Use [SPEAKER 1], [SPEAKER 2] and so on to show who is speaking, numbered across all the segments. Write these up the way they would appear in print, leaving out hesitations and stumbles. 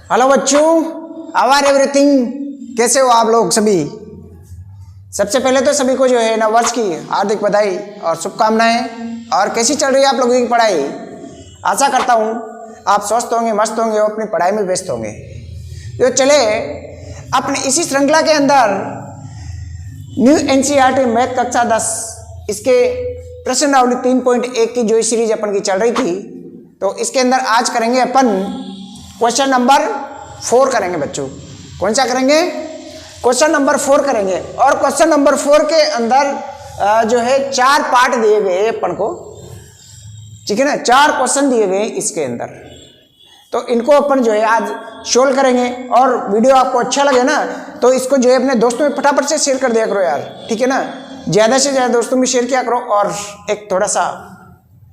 [SPEAKER 1] Hello बच्चों, how are everything. कैसे हो आप लोग सभी। सबसे पहले तो सभी को जो है नववर्ष की हार्दिक बधाई और शुभकामनाएं। और कैसी चल रही है आप लोगों की पढ़ाई। आशा करता हूँ आप स्वस्थ होंगे, मस्त होंगे और अपनी पढ़ाई में व्यस्त होंगे। तो चले अपने इसी श्रृंखला के अंदर न्यू एनसीईआरटी मैथ कक्षा 10 इसके प्रश्नावली 3.1 की जो सीरीज अपन की चल रही थी, तो इसके अंदर आज करेंगे अपन क्वेश्चन नंबर 4 करेंगे बच्चों। कौन सा करेंगे? क्वेश्चन नंबर 4 करेंगे। और क्वेश्चन नंबर 4 के अंदर जो है 4 पार्ट दिए गए अपन को, ठीक है ना। 4 क्वेश्चन दिए गए इसके अंदर, तो इनको अपन जो है आज सोल्व करेंगे। और वीडियो आपको अच्छा लगे ना तो इसको जो है अपने दोस्तों में फटाफट से शेयर कर दिया करो यार, ठीक है ना। ज़्यादा से ज़्यादा दोस्तों में शेयर किया करो और एक थोड़ा सा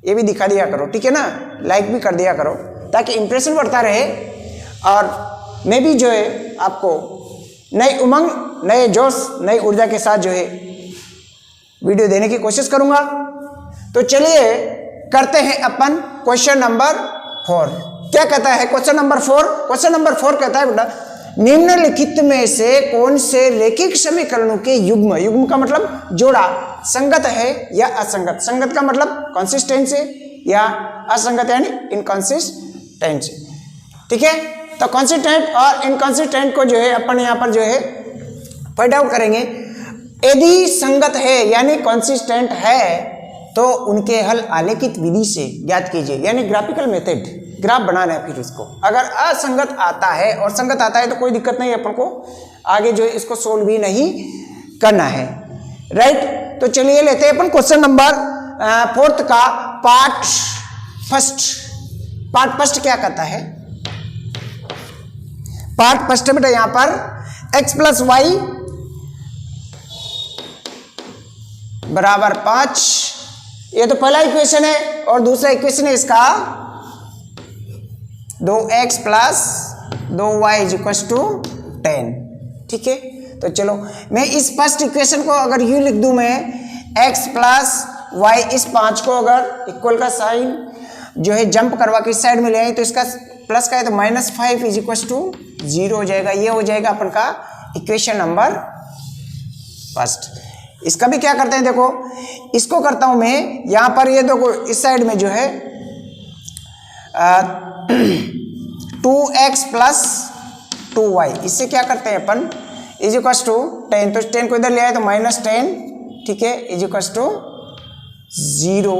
[SPEAKER 1] ये भी दिखा दिया करो, ठीक है ना। लाइक भी कर दिया करो ताकि इंप्रेशन बढ़ता रहे और मैं भी जो है आपको नई उमंग, नए जोश, नई ऊर्जा के साथ जो है वीडियो देने की कोशिश करूंगा। तो चलिए करते हैं अपन क्वेश्चन नंबर 4। क्या कहता है क्वेश्चन नंबर 4? क्वेश्चन नंबर 4 कहता है बेटा, निम्नलिखित में से कौन से रैखिक समीकरणों के युग्म, युग्म का मतलब जोड़ा, संगत है या असंगत। संगत का मतलब कंसिस्टेंसी या असंगत यानी इनकंसिस्टेंसी, ठीक है। तो कंसिस्टेंट और इनकंसिस्टेंट को जो है अपन यहाँ पर जो है फाइंड आउट करेंगे। यदि संगत है यानी कंसिस्टेंट है तो उनके हल आलेखित विधि से ज्ञात कीजिए, यानी ग्राफिकल मेथड, ग्राफ बनाना है फिर उसको। अगर असंगत आता है और संगत आता है तो कोई दिक्कत नहीं, अपन को आगे जो है इसको सोल्व भी नहीं करना है, राइट। तो चलिए लेते हैं अपन क्वेश्चन नंबर 4 का पार्ट फर्स्ट। पार्ट फर्स्ट क्या कहता है? पार्ट फर्स्ट बेटा यहां पर x प्लस वाई बराबर 5, ये तो पहला इक्वेशन है। और दूसरा इक्वेशन है इसका 2x plus 2y is equal to 10, ठीक है। तो चलो मैं इस फर्स्ट इक्वेशन को अगर यूं लिख दूं, मैं x प्लस वाई, इस 5 को अगर इक्वल का साइन जो है जंप करवा के इस साइड में ले आए तो इसका प्लस का है तो -5 इज इक्वल टू 0 हो जाएगा। ये हो जाएगा अपन का इक्वेशन नंबर फर्स्ट। इसका भी क्या करते हैं, देखो इसको करता हूं मैं यहां पर, ये देखो इस साइड में जो है 2x प्लस 2y, इससे क्या करते हैं अपन इज इक्वल टू 10, तो 10 को इधर ले आए तो -10, ठीक है, इज इक्वल टू 0।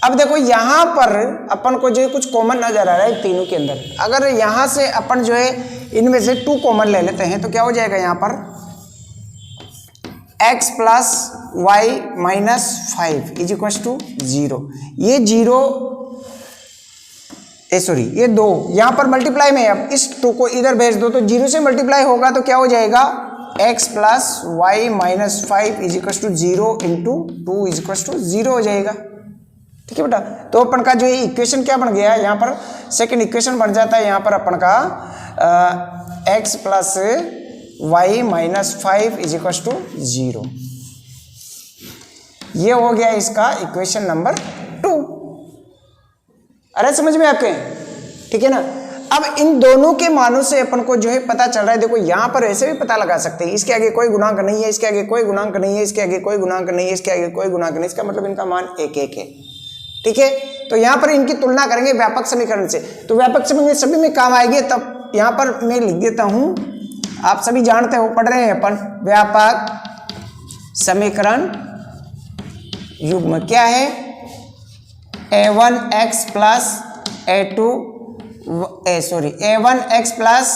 [SPEAKER 1] अब देखो यहां पर अपन को जो है कुछ कॉमन नजर आ रहा है तीनों के अंदर। अगर यहां से अपन जो है इनमें से 2 कॉमन ले लेते हैं तो क्या हो जाएगा यहां पर x plus Y minus 5 is equal to 0। ये 0 सॉरी ये 2 यहां पर मल्टीप्लाई में, अब इस 2 को इधर भेज दो तो 0 से मल्टीप्लाई होगा तो क्या हो जाएगा x plus Y minus 5 is equal to 0 into 2 is equal to 0 हो जाएगा, ठीक है बेटा। तो अपन का जो ये इक्वेशन क्या बन गया है, यहाँ पर सेकंड इक्वेशन बन जाता है यहाँ पर अपन का x plus Y minus 5 is equal to 0। ये हो गया इसका इक्वेशन नंबर 2। अरे समझ में आपके, ठीक है ना। अब इन दोनों के मानों से अपन को जो है पता चल रहा है, देखो यहाँ पर ऐसे भी पता लगा सकते हैं, इसके आगे कोई गुणांक नहीं है, इसके आगे कोई गुणांक नहीं है, इसके आगे कोई गुणांक नहीं है, इसके आगे कोई गुणांक नहीं, इसका मतलब इनका मान 1 है, ठीक है। तो यहां पर इनकी तुलना करेंगे व्यापक समीकरण से, तो व्यापक समीकरण सभी में काम आएगी। तब यहां पर मैं लिख देता हूं, आप सभी जानते हो, पढ़ रहे हैं अपन, व्यापक समीकरण युग्म क्या है, a1x plus a1x plus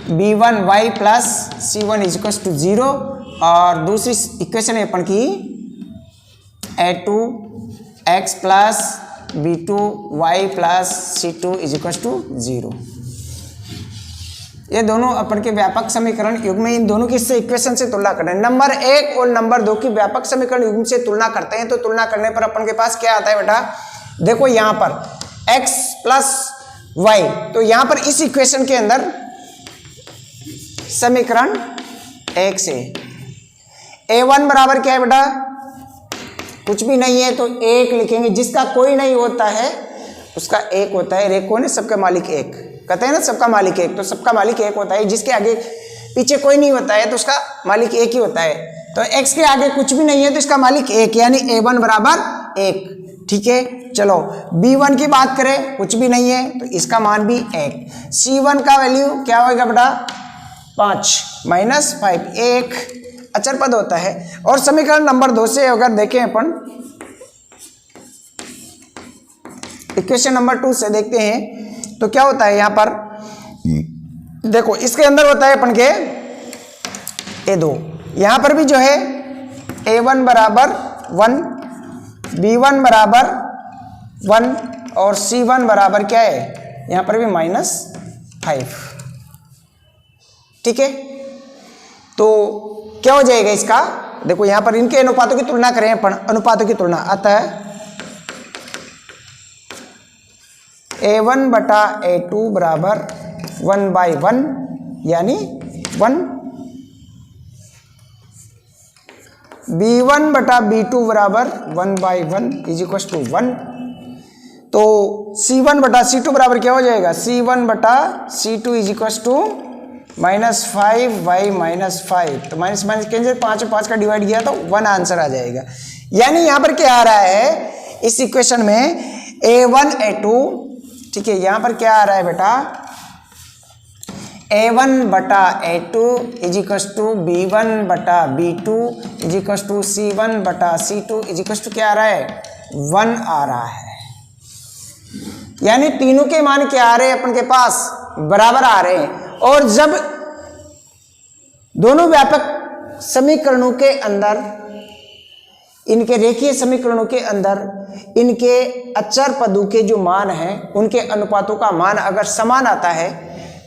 [SPEAKER 1] b1y plus c1 is equal to 0। और दूसरी इक्वेशन है अपन की a2x plus b2y plus c2 is equal to 0। ये दोनों अपन के व्यापक समीकरण युग्म में, इन दोनों की इससे इक्वेशन से तुलना करना है। नंबर 1 और नंबर 2 की व्यापक समीकरण युग्म से तुलना करते हैं तो तुलना करने पर अपन के पास क्या आता है बेटा, देखो यहां पर x प्लस वाई, तो यहां पर इस इक्वेशन के अंदर समीकरण 1 से a1 बराबर क्या है बेटा, कुछ भी नहीं है तो 1 लिखेंगे, जिसका कोई नहीं होता है उसका 1 होता है। रेखों ने सबके मालिक 1, कहते हैं ना सबका मालिक एक, तो सबका मालिक एक होता है, जिसके आगे पीछे कोई नहीं होता है तो उसका मालिक एक ही होता है। तो x के आगे कुछ भी नहीं है तो इसका मालिक एक, यानी a1 बराबर एक। ठीक है, चलो b1 की बात करें, कुछ भी नहीं है तो इसका मान भी एक। c1 का वैल्यू क्या होगा बेटा 5 माइनस 5, एक अचर पद होता है। और समीकरण नंबर 2 से अगर देखें अपन, इक्वेशन नंबर 2 से देखते हैं तो क्या होता है यहाँ पर, देखो इसके अंदर होता है अपन के a2, यहाँ पर भी जो है a1 बराबर 1, b1 बराबर 1 और c1 बराबर क्या है यहाँ पर भी -5। ठीक है, तो क्या हो जाएगा इसका, देखो यहाँ पर इनके अनुपातों की तुलना करें अपन, अनुपातों की तुलना, अतः a1 बटा a2 बराबर 1/1 यानी 1, b1 बटा b2 बराबर 1/1 इज इक्वल टू 1। तो c1 बटा c2 बराबर क्या हो जाएगा, c1 बटा c2 इज इक्वल टू -5/-5। तो माइनस माइनस कैंसिल, 5 और 5 का डिवाइड किया तो 1 आंसर आ जाएगा। यानी यहाँ पर क्या आ रहा है इस इक्वेशन में a1 a2, ठीक है, यहाँ पर क्या आ रहा है बेटा a1 बटा a2 is equal to b1 बटा b2 is equal to c1 बटा c2 इज इक्वल टू क्या आ रहा है 1 आ रहा है। यानी तीनों के मान क्या आ रहे हैं अपन के पास, बराबर आ रहे हैं। और जब दोनों व्यापक समीकरणों के अंदर, इनके रेखीय समीकरणों के अंदर इनके अचर पदों के जो मान हैं उनके अनुपातों का मान अगर समान आता है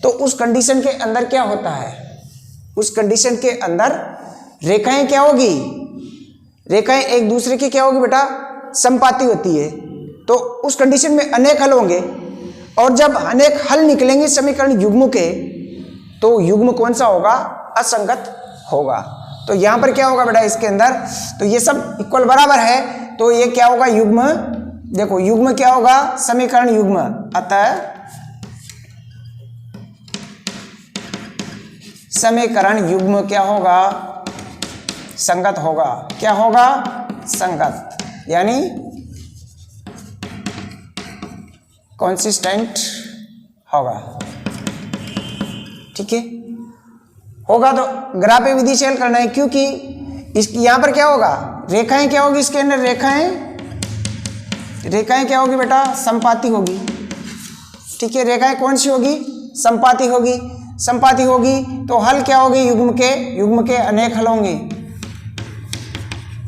[SPEAKER 1] तो उस कंडीशन के अंदर क्या होता है, उस कंडीशन के अंदर रेखाएं क्या होगी, रेखाएं एक दूसरे की क्या होगी बेटा समपाती होती है। तो उस कंडीशन में अनेक हल होंगे और जब अनेक हल निकलेंगे समीकरण युग्म के तो युग्म कौन सा होगा, असंगत होगा। तो यहां पर क्या होगा बेटा इसके अंदर, तो ये सब इक्वल बराबर है तो ये क्या होगा युग्म, देखो युग्म क्या होगा समीकरण युग्म, अतः समीकरण युग्म क्या होगा संगत होगा। क्या होगा संगत, यानी कंसिस्टेंट होगा। ठीक है, होगा तो ग्राफीय विधि से हल करना है, क्योंकि इसकी यहां पर क्या होगा रेखाएं क्या होगी, इसके अंदर रेखाएं क्या होगी बेटा समपाती होगी। ठीक है, रेखाएं कौन सी होगी समपाती होगी, समपाती होगी तो हल क्या होगी युग्म के अनेक हल होंगे,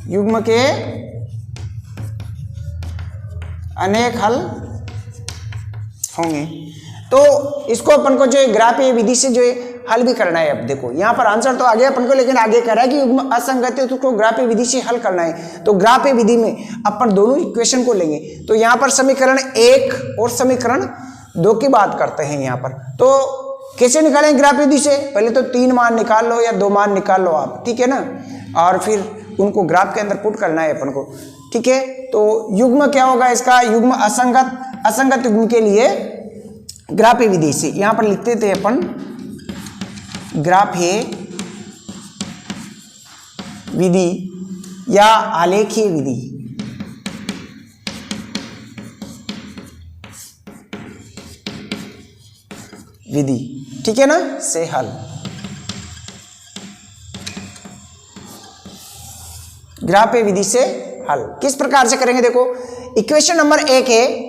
[SPEAKER 1] युग्म के अनेक हल होंगे। तो इसको अपन को जो है ग्राफीय विधि से जो है हल भी करना है। अब देखो यहाँ पर आंसर तो आ गया अपन को, लेकिन आगे कह रहा है कि युग्म असंगत है तो उसको ग्राफीय विधि से हल करना है। तो ग्राफीय विधि में अपन दोनों इक्वेशन को लेंगे। तो यहाँ पर समीकरण 1 और समीकरण 2 की बात करते हैं यहाँ पर। तो कैसे निकालें ग्राफीय विधि से, पहले तो 3 मान निकाल लो या 2 मान निकाल लो आप, ठीक है ना, और फिर उनको ग्राफ के अंदर पुट करना है अपन को। ठीक है, तो युग्म क्या होगा इसका, युग्म असंगत युग्म के लिए ग्राफीय विधि से यहां पर लिखते थे अपन ग्राफीय विधि या आलेखीय विधि, ठीक है ना, से हल। ग्राफीय विधि से हल किस प्रकार से करेंगे, देखो इक्वेशन नंबर 1 है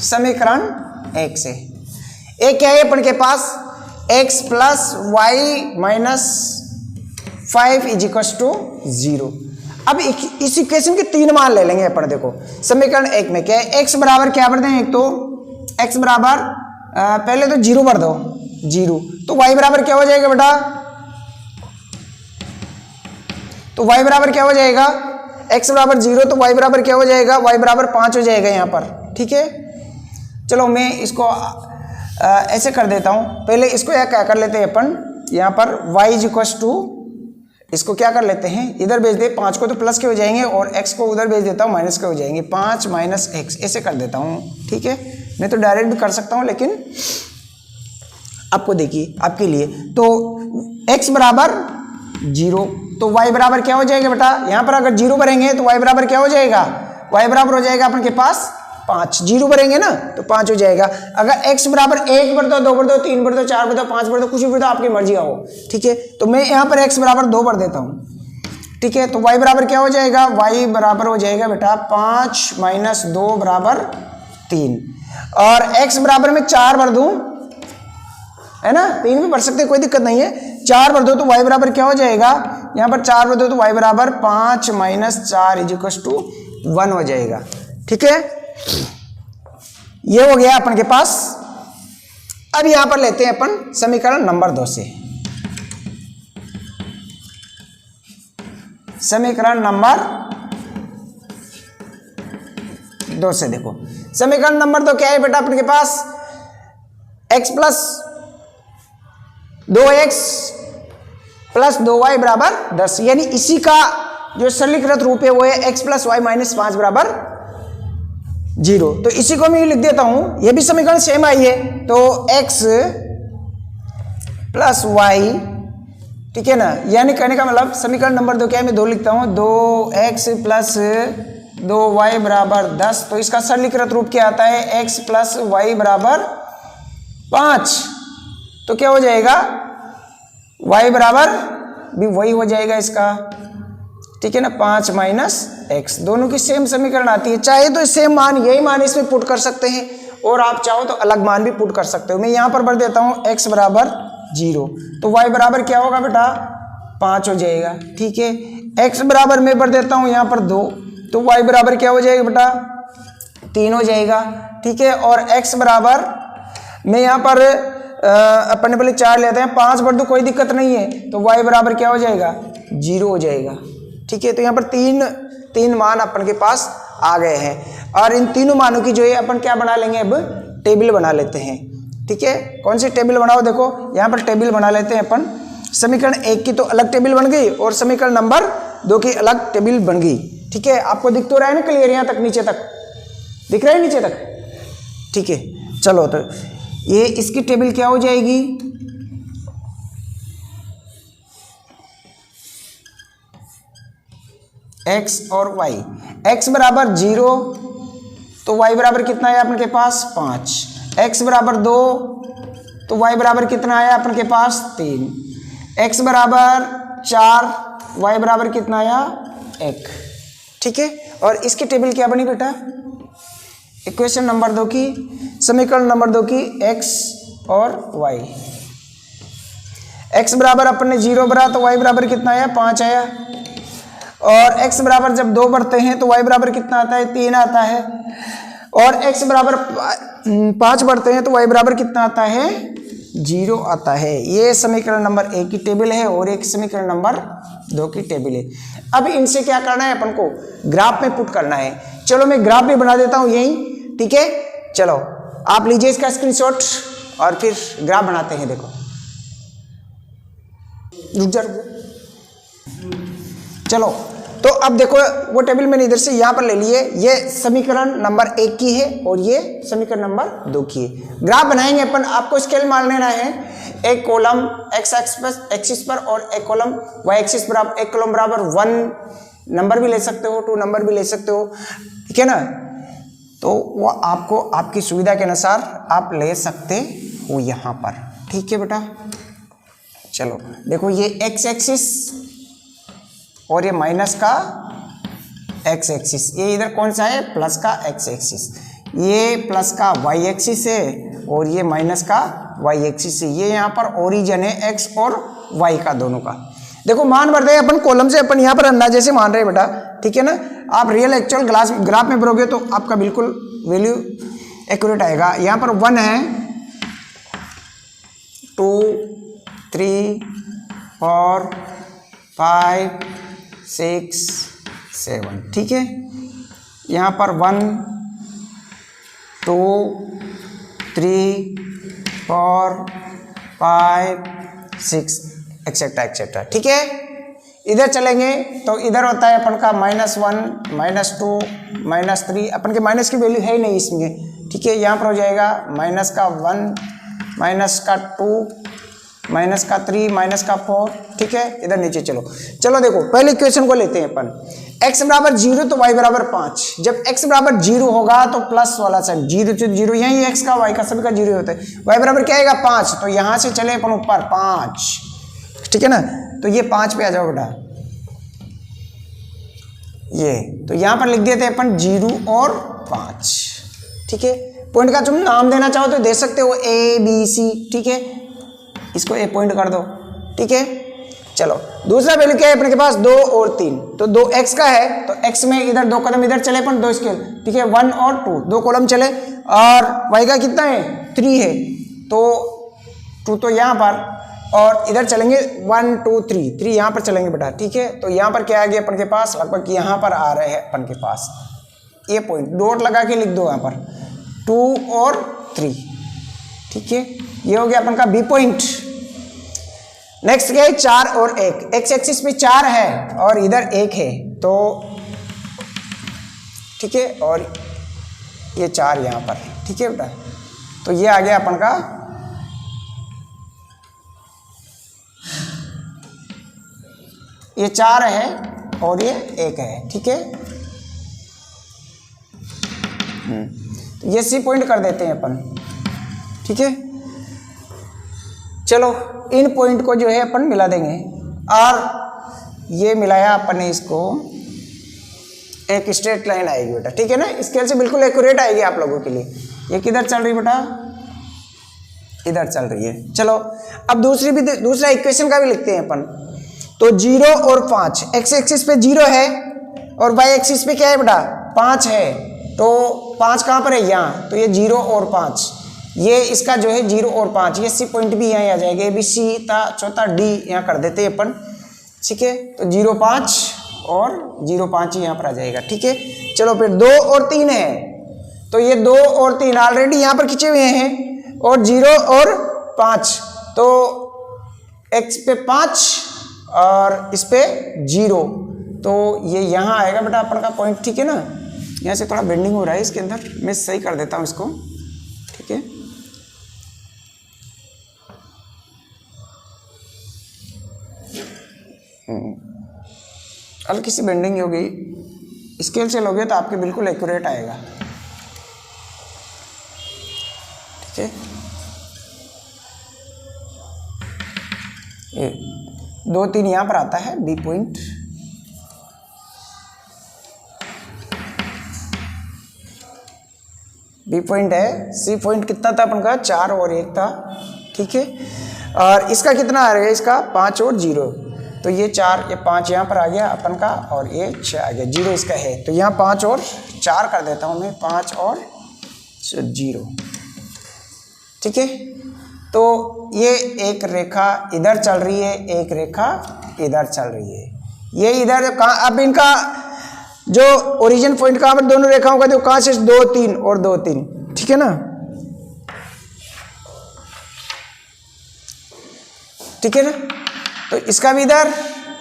[SPEAKER 1] समीकरण 1 से। एक क्या है अपन के पास x plus Y minus 5 is equal to 0। अब इस इक्वेशन के 3 मान ले लेंगे अपन। देखो समीकरण 1 में क्या है, x बराबर क्या भर दें, एक तो x बराबर पहले तो 0 भर दो 0, तो y बराबर क्या हो जाएगा बेटा, तो y बराबर क्या हो जाएगा, x बराबर 0 तो y बराबर क्या हो जाएगा, y बराबर 5 हो जाएगा यहाँ पर। ठीक है, चलो मैं इसको ऐसे कर देता हूँ, पहले इसको क्या कर लेते हैं अपन, यहाँ पर y इज इक्वल टू, इसको क्या कर लेते हैं इधर भेज दे, 5 को तो प्लस के हो जाएंगे और x को उधर भेज देता हूँ माइनस के हो जाएंगे, 5 माइनस x ऐसे कर देता हूँ। ठीक है, मैं तो डायरेक्ट भी कर सकता हूँ, लेकिन आपको देखिए आपके लिए तो x बराबर 0, तो y बराबर क्या हो जाएगा बेटा, यहाँ पर अगर 0 भरेंगे तो y बराबर क्या हो जाएगा, y बराबर हो जाएगा अपन के पास 5, 0 भरेंगे ना तो 5 हो जाएगा। अगर x बराबर 1 भर दो, 2 भर दो, 3 भर दो, 4 भर दो, 5 भर दो, कुछ भी भर दो, आपकी मर्जी का हो, ठीक है। तो मैं यहाँ पर x बराबर 2 भर देता हूँ, ठीक है। तो y बराबर क्या हो जाएगा, y बराबर हो जाएगा बेटा 5 माइनस 2 बराबर 3, और x बराबर में 4 भर दूं, है ना, 3 भी भर सकते कोई दिक्कत नहीं है, 4 भर दो तो y बराबर क्या हो जाएगा, यहाँ पर 4 भर दो तो y बराबर 5 माइनस 4 = 1 हो जाएगा, ठीक है। ये हो गया अपन के पास। अब यहां पर लेते हैं अपन समीकरण नंबर 2 से, समीकरण नंबर 2 से देखो, समीकरण नंबर 2 क्या है बेटा अपन के पास, x plus 2x plus 2y बराबर 10, यानी इसी का जो सरलीकृत रूप है वो है x प्लस वाई माइनस 5 बराबर 0। तो इसी को मैं लिख देता हूं, ये भी समीकरण सेम आई है, तो x प्लस वाई, ठीक है ना, यानी कहने का मतलब समीकरण नंबर 2 क्या है, मैं 2 लिखता हूं, 2x प्लस 2y बराबर 10। तो इसका सरलीकृत रूप क्या आता है, x प्लस वाई बराबर 5, तो क्या हो जाएगा, y बराबर भी वही हो जाएगा इसका, ठीक है ना, 5 माइनस x, दोनों की सेम समीकरण आती है। चाहे तो सेम मान, यही मान इसमें पुट कर सकते हैं, और आप चाहो तो अलग मान भी पुट कर सकते हो। मैं यहां पर भर देता हूं x बराबर 0, तो y बराबर क्या होगा बेटा 5 हो जाएगा, ठीक है। x बराबर मैं भर देता हूं यहां पर 2, तो y बराबर क्या हो जाएगा बेटा 3 हो जाएगा, ठीक है। और x बराबर मैं यहां पर अपन ने पहले 4 लेते हैं, 5 भर दो कोई दिक्कत नहीं है, तो y बराबर क्या हो जाएगा 0 हो जाएगा, ठीक है। तो यहाँ पर तीन मान अपन के पास आ गए हैं, और इन तीनों मानों की जो है अपन क्या बना लेंगे, अब टेबल बना लेते हैं, ठीक है। कौन सी टेबल बनाओ, देखो यहाँ पर टेबल बना लेते हैं अपन। समीकरण 1 की तो अलग टेबल बन गई, और समीकरण नंबर 2 की अलग टेबल बन गई, ठीक है। आपको दिख तो रहा है ना क्लियर, यहाँ तक नीचे तक दिख रहा है, नीचे तक, ठीक है। चलो तो ये इसकी टेबल क्या हो जाएगी, x और y, x बराबर 0, तो y बराबर कितना है अपन के पास 5, x बराबर 2, तो y बराबर कितना आया अपन के पास 3, x बराबर 4, y बराबर कितना आया 1, ठीक है। और इसकी टेबल क्या बनी बेटा, इक्वेशन नंबर 2 की, समीकरण नंबर 2 की x और y, x बराबर अपन ने 0 भरा तो y बराबर कितना आया 5 आया, और x बराबर जब 2 भरते हैं तो y बराबर कितना आता है 3 आता है, और x बराबर 5 भरते हैं तो y बराबर कितना आता है 0 आता है। ये समीकरण नंबर 1 की टेबल है, और एक समीकरण नंबर 2 की टेबल है। अब इनसे क्या करना है अपन को, ग्राफ में पुट करना है। चलो मैं ग्राफ भी बना देता हूं यही, ठीक है। चलो आप लीजिए इसका स्क्रीनशॉट और फिर ग्राफ बनाते हैं। देखो रुक जा चलो, तो अब देखो वो टेबल मैंने इधर से यहां पर ले लिए, ये समीकरण नंबर 1 की है और ये समीकरण नंबर 2 की है। ग्राफ बनाएंगे अपन, आपको स्केल मान लेना है, एक कॉलम x एक्सिस पर और एक कॉलम y एक्सिस पर। आप एक कॉलम बराबर 1 नंबर भी ले सकते हो, 2 नंबर भी ले सकते हो, ठीक है ना। तो वो आपको आपकी सुविधा के अनुसार आप ले सकते हो यहाँ पर, ठीक है बेटा। चलो देखो ये x एक्सिस और ये माइनस का x एक्सिस, ये इधर कौन सा है प्लस का x एक्सिस, ये प्लस का y एक्सिस है और ये माइनस का y एक्सिस है। ये यहाँ पर ओरिजिन है x और y का, दोनों का। देखो मान भर रहे अपन कॉलम से, अपन यहाँ पर अंदाजे से मान रहे हैं बेटा, ठीक है ना। आप रियल एक्चुअल ग्राफ में भरोगे तो आपका बिल्कुल वैल्यू एक्यूरेट आएगा। यहाँ पर 1 है, 2 3 4 5 6 7, ठीक है। यहाँ पर 1 2 3 4 5 6 एक्सेट्रा एक्सेट्रा, ठीक है। इधर चलेंगे तो इधर होता है अपन का -1 -2 -3, अपन के माइनस की वैल्यू है ही नहीं इसमें, ठीक है, यहाँ पर हो जाएगा माइनस का 1, माइनस का 2, माइनस का 3, माइनस का 4, ठीक है। इधर नीचे चलो देखो पहले इक्वेशन को लेते हैं अपन। x बराबर 0 तो y बराबर 5। जब x बराबर 0 होगा तो प्लस वाला साइन, 0 से 0 यही x का y का सभी का 0 होता है। y बराबर क्या आएगा 5, तो यहां से चले अपन ऊपर 5, ठीक है ना। तो ये 5 पे आ जाओ बेटा, ये तो यहां पर लिख देते हैं अपन 0 और 5, ठीक है। पॉइंट का तुम नाम देना चाहो तो दे सकते हो A B C, ठीक है, इसको A पॉइंट कर दो, ठीक है। चलो दूसरा वैल्यू क्या है अपने के पास 2 और 3, तो 2x का है तो x में इधर 2 कदम इधर चले अपन 2 स्केल, ठीक है, 1 और 2 2 कॉलम चले, और y का कितना है 3 है, तो 2 तो यहाँ पर, और इधर चलेंगे 1 2 3 यहाँ पर चलेंगे बेटा, ठीक है। तो यहाँ पर क्या आ गया अपन के पास, लगभग यहाँ पर आ रहे हैं अपन के पास ये पॉइंट, डॉट लगा के लिख दो यहाँ पर 2 और 3, ठीक है। ये हो गया अपन का बी पॉइंट। नेक्स्ट क्या है 4 और 1, एक्स एक्सिस पे 4 है और इधर 1 है, तो ठीक है, और ये 4 यहाँ पर, ठीक है बेटा। तो ये आ गया अपन का ये 4 है और ये 1 है, ठीक है। तो ये सी पॉइंट कर देते हैं अपन, ठीक है। चलो इन पॉइंट को जो है अपन मिला देंगे, और ये मिलाया अपन ने इसको, एक स्ट्रेट लाइन आएगी बेटा, ठीक है ना, स्केल से बिल्कुल एक्यूरेट आएगी आप लोगों के लिए। ये किधर चल रही बेटा, इधर चल रही है। चलो अब दूसरा इक्वेशन का भी लिखते हैं अपन। तो 0 और 5, एक्स एक्सिस पे 0 है और वाई एक्सिस पे क्या है बेटा 5 है, तो 5 कहाँ पर है यहाँ, तो ये 0 और 5, ये इसका जो है 0 और 5, ये सी पॉइंट भी यहाँ आ जाएगा, ये भी सी था, चौथा डी यहाँ कर देते हैं अपन, ठीक है। तो 0 5 और 0 5 ही यहाँ पर आ जाएगा, ठीक है। चलो फिर 2 और 3 है, तो ये 2 और 3 ऑलरेडी यहाँ पर खिंचे हुए हैं, और 0 और 5, तो x पे 5 और इस पे 0, तो ये यहाँ आएगा बेटा अपन का पॉइंट, ठीक है ना। यहाँ से थोड़ा बेंडिंग हो रहा है इसके अंदर, मैं सही कर देता हूँ इसको, ठीक है। हल्की सी बेंडिंग हो गई, स्केल से लोगे तो आपके बिल्कुल एक्यूरेट आएगा, ठीक है। ये 2 3 यहाँ पर आता है बी पॉइंट, बी पॉइंट है। सी पॉइंट कितना था अपन का 4 और 1 था, ठीक है। और इसका कितना आ रहा है, इसका 5 और 0, तो ये 4 ये 5 यहाँ पर आ गया अपन का, और ये 6 आ गया, 0 इसका है, तो यहाँ 5 और 4 कर देता हूँ मैं, 5 और 0, ठीक है। तो ये एक रेखा इधर चल रही है, एक रेखा इधर चल रही है, ये इधर कहाँ, अब इनका जो ओरिजिन पॉइंट कहाँ पर दोनों रेखाओं का, तो कहाँ से 2 3 और 2 3, ठीक है ना, ठीक है ना। तो इसका भी इधर,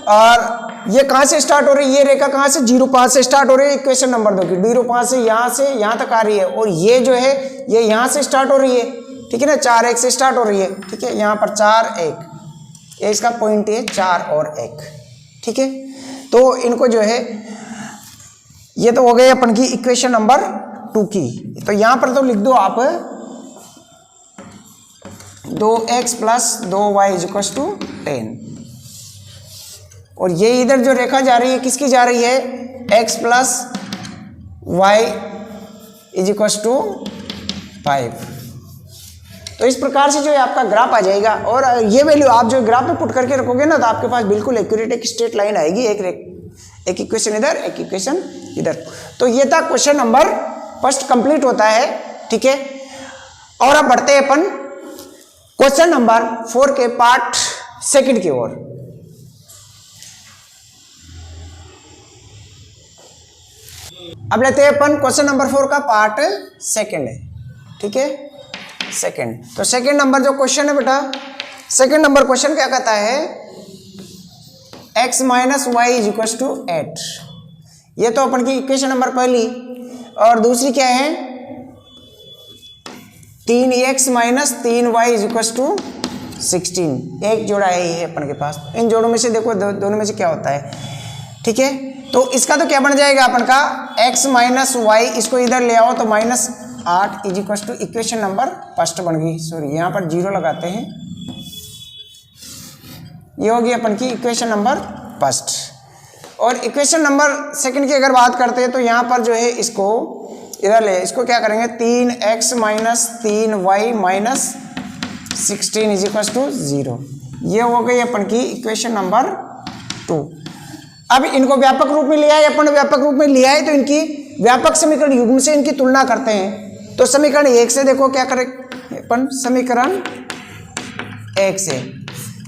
[SPEAKER 1] और ये कहाँ से स्टार्ट हो रही है, ये रेखा कहाँ से 0 5 से स्टार्ट हो रही है, इक्वेशन नंबर 2 की 0 5 से यहाँ तक आ रही है, और ये जो है ये यहाँ से स्टार्ट हो रही है, ठीक है ना, 4 1 से स्टार्ट हो रही है, ठीक है। यहाँ पर 4 1, ये इसका पॉइंट है 4 और 1, ठीक है। तो इनको जो है, ये तो हो गए अपन की इक्वेशन नंबर 2 की। तो यहां पर तो लिख दो आप 2x plus 2y equal to 10, और ये इधर जो रेखा जा रही है किसकी जा रही है, x plus y equal to 5। तो इस प्रकार से जो है आपका ग्राफ आ जाएगा, और ये वैल्यू आप जो ग्राफ में पुट करके रखोगे ना, तो आपके पास बिल्कुल एक्यूरेट एक स्ट्रेट लाइन आएगी, एक इक्वेशन इधर एक इक्वेशन इधर। तो ये था क्वेश्चन नंबर फर्स्ट कंप्लीट होता है, ठीक है। और अब बढ़ते हैं अपन क्वेश्चन नंबर 4 के पार्ट सेकंड की ओर। अब लेते हैं अपन क्वेश्चन नंबर 4 का पार्ट सेकंड है, ठीक है, सेकंड। तो सेकंड नंबर जो क्वेश्चन है बेटा, सेकंड नंबर क्वेश्चन क्या कहता है, x minus Y is equal to 8। ये तो अपन की इक्वेशन नंबर पहली, और दूसरी क्या है 3x minus 3y is equal to 16। एक जोड़ा है ये अपन के पास। इन जोड़ों में से देखो दोनों में से क्या होता है, ठीक है। तो इसका तो क्या बन जाएगा अपन का x माइनस वाई, इसको इधर ले आओ तो -8 is equal to equation number first बन गई। सॉरी यहाँ पर 0 लगाते हैं, ये होगी अपन की इक्वेशन नंबर फर्स्ट। और इक्वेशन नंबर सेकंड की अगर बात करते हैं तो यहाँ पर जो है इसको इधर ले, इसको क्या करेंगे 3x minus 3y minus 16 is equal to 0। ये हो गई अपन की इक्वेशन नंबर 2। अब इनको व्यापक रूप में लिया है अपन, व्यापक रूप में लिया है तो इनकी व्यापक समीकरण युग्म से इनकी तुलना करते हैं। तो समीकरण 1 से देखो क्या करें अपन, समीकरण 1 से,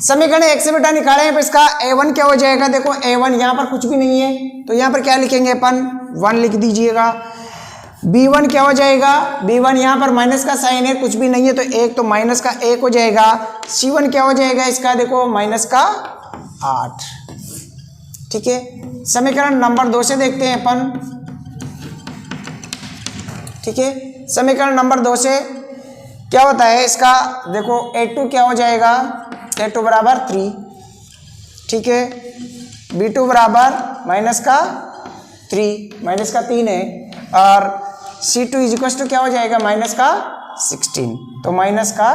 [SPEAKER 1] समीकरण 1 से बेटा निकाले हैं, इसका a1 क्या हो जाएगा, देखो a1 यहाँ पर कुछ भी नहीं है तो यहाँ पर क्या लिखेंगे अपन 1 लिख दीजिएगा। b1 क्या हो जाएगा, b1 यहाँ पर माइनस का साइन है, कुछ भी नहीं है तो 1, तो माइनस का 1 हो जाएगा। c1 क्या हो जाएगा इसका, देखो माइनस का 8, ठीक है। समीकरण नंबर 2 से देखते हैं अपन, ठीक है। समीकरण नंबर 2 से क्या होता है इसका, देखो a2 क्या हो जाएगा, a2 बराबर 3, ठीक है। b2 बराबर माइनस का 3 है, और c2 इज इक्वल टू क्या हो जाएगा माइनस का 16, तो माइनस का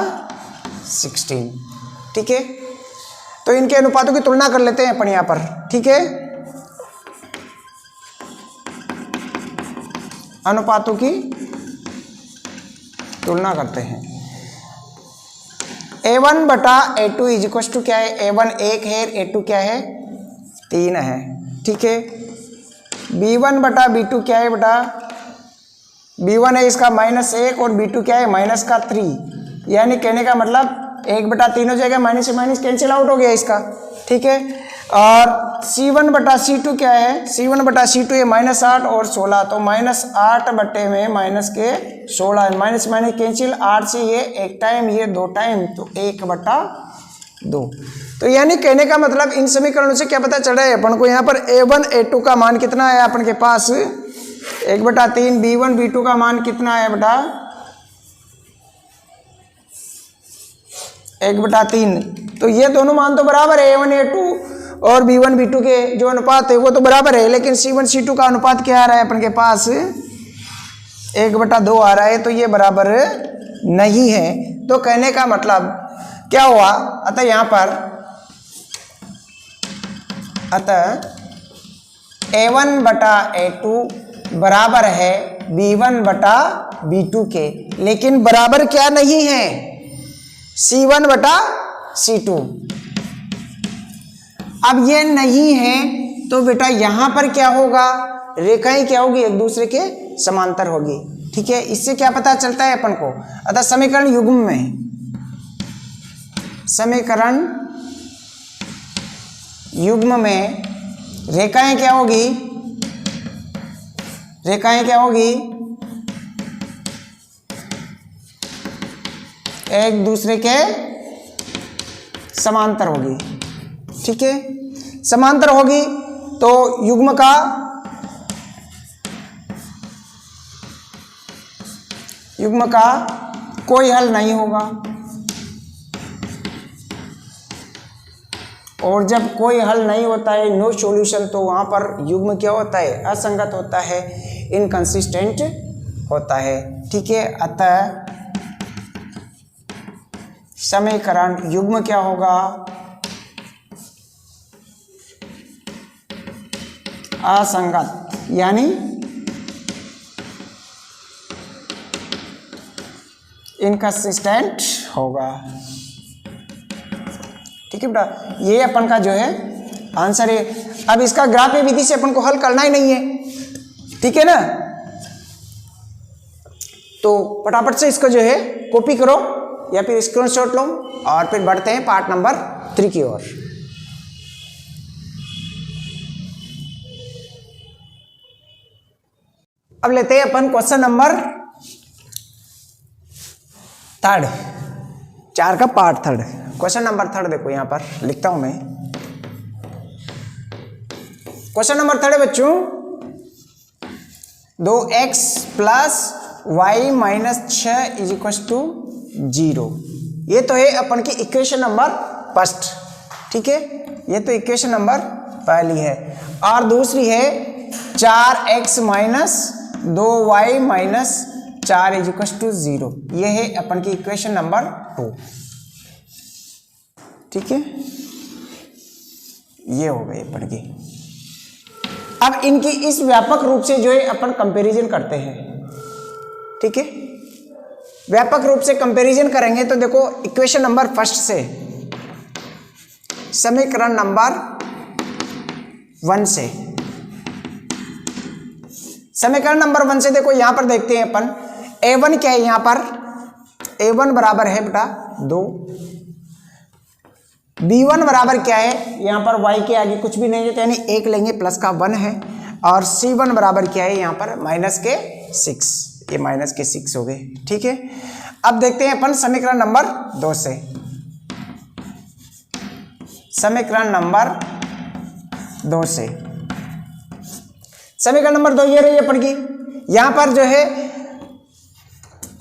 [SPEAKER 1] 16, ठीक है। तो इनके अनुपातों की तुलना कर लेते हैं अपन यहाँ पर, ठीक है। अनुपातों की तुलना करते हैं। a1 बटा a2 इज इक्वल टू क्या है, a1 1 है, a2 क्या है 3 है, ठीक है। b1 बटा b2 क्या है बेटा, b1 है इसका -1 और b2 क्या है माइनस का 3, यानी कहने का मतलब 1 बटा 3 हो जाएगा, माइनस से माइनस कैंसिल आउट हो गया इसका, ठीक है। और c1 बटा c2 क्या है, c1 बटा c2 है -8 और 16, तो -8 बटे में माइनस के 16, माइनस माइनस कैंसिल, 8 से ये 1 टाइम, ये 2 टाइम, तो 1 बटा 2। तो यानी कहने का मतलब इन समीकरणों से क्या पता चल रहा है अपन को, यहाँ पर a1 a2 का मान कितना है अपन के पास 1 बटा 3, b1 b2 का मान कितना है बेटा 1 बटा 3, तो ये दोनों मान तो बराबर है, a1 a2 और b1 b2 के जो अनुपात है वो तो बराबर है, लेकिन c1 c2 का अनुपात क्या आ रहा है अपन के पास 1 बटा 2 आ रहा है, तो ये बराबर नहीं है। तो कहने का मतलब क्या हुआ, अतः यहाँ पर a1 बटा a2 बराबर है b1 बटा b2 के, लेकिन बराबर क्या नहीं है c1 बटा c2। अब ये नहीं है तो बेटा यहां पर क्या होगा, रेखाएं क्या होगी एक दूसरे के समांतर होगी, ठीक है। इससे क्या पता चलता है अपन को, अतः समीकरण युग्म में, समीकरण युग्म में रेखाएं क्या होगी, रेखाएं क्या होगी एक दूसरे के समांतर होगी, ठीक है। समांतर होगी तो युग्म का कोई हल नहीं होगा, और जब कोई हल नहीं होता है, नो सॉल्यूशन, तो वहां पर युग्म क्या होता है, असंगत होता है, इनकंसिस्टेंट होता है, ठीक है। अतः समीकरण युग्म क्या होगा, असंगत, यानी इनकंसिस्टेंट होगा, ठीक है बेटा। ये अपन का जो है आंसर है। अब इसका ग्राफीय विधि से अपन को हल करना ही नहीं है, ठीक है ना। तो फटाफट से इसको जो है कॉपी करो या फिर स्क्रीनशॉट लो और फिर बढ़ते हैं पार्ट नंबर 3 की ओर। अब लेते हैं अपन क्वेश्चन नंबर 3, 4 का पार्ट 3। क्वेश्चन नंबर 3 देखो यहां पर लिखता हूं मैं। क्वेश्चन नंबर 3 बच्चों, 2x plus y minus 6 is equal to 0। ये तो है अपन की इक्वेशन नंबर फर्स्ट, ठीक है, ये तो इक्वेशन नंबर पहली है। और दूसरी है 4x minus 2y minus 4 is equal to 0। ये है अपन की इक्वेशन नंबर 2, ठीक है, ये हो गई अपन की। अब इनकी इस व्यापक रूप से जो है अपन कंपैरिजन करते हैं, ठीक है। व्यापक रूप से कंपैरिजन करेंगे तो देखो इक्वेशन नंबर फर्स्ट से समीकरण नंबर 1 से, समीकरण नंबर 1 से देखो यहां पर देखते हैं अपन a1 क्या है, यहां पर a1 बराबर है बेटा 2, b1 बराबर क्या है, यहां पर y के आगे कुछ भी नहीं है तो यानी 1 लेंगे, प्लस का 1 है, और c1 बराबर क्या है, यहां पर माइनस के 6, ये माइनस के 6 हो गए, ठीक है। अब देखते हैं अपन समीकरण नंबर 2 से, समीकरण नंबर 2 से, समीकरण नंबर 2 ये रही अपन की। यहां पर जो है